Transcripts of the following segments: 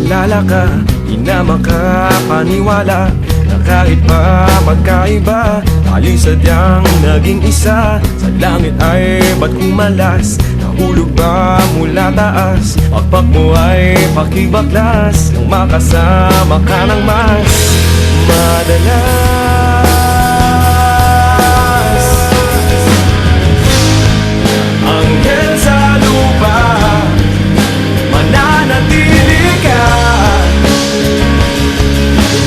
kilala ka, di na makapaniwala na kahit pa magkaiba, tayo'y sadyang naging isa. Sa langit ay ba't kumalas? Nahulog ba mula taas? Pagpak mo ay pakibaklas nang makasama ka ng mas madalas. Anghel sa lupa, mananatili ka.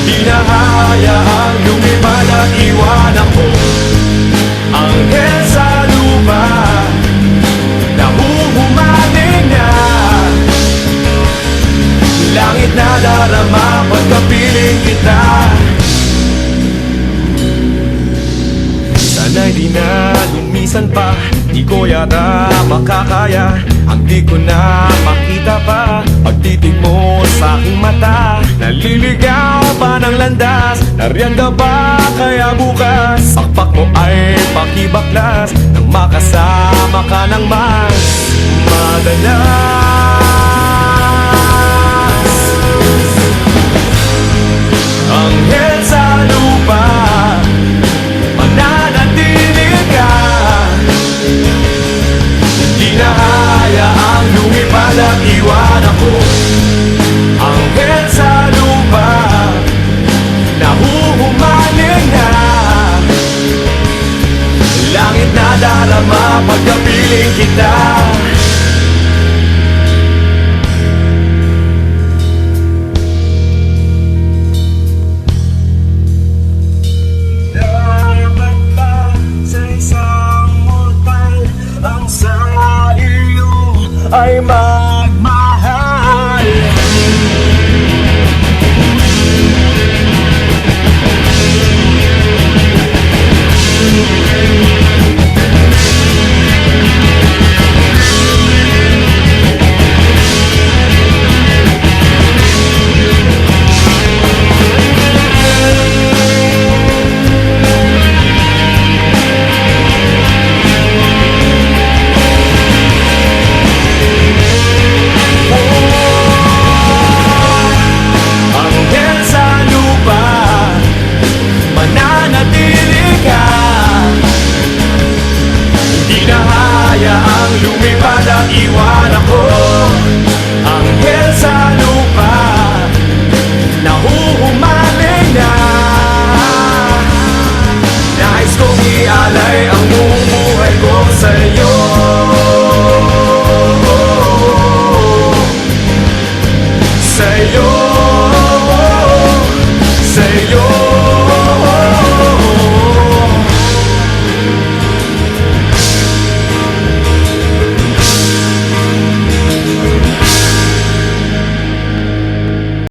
Di na hayaang lumipad at iwanan ko. Anghel sa lupa, nahuhumaling na. Langit na darama pagkapiling kita. Sana'y di na lumisan pa, di ko yata makakaya ang di ko na makita pa. Pagtitig mo sa aking mata, naliligaw pa ng landas. Nariyan ka ba kaya bukas? Pakpak mo ay pakibaklas nang makasama ka ng mas madalas. Anghel sa lupa, mananatili ka. Di na hayaang lumipad at iwan ako. Anghel sa lupa, nahuhumaling na. Langit na darama pagkapiling kita. Dapat ba sa isang mortal ang sa iyo ay magmahal? Anghel sa lupa, mananatili ka. Di na hayaang lumipad at iwan ako.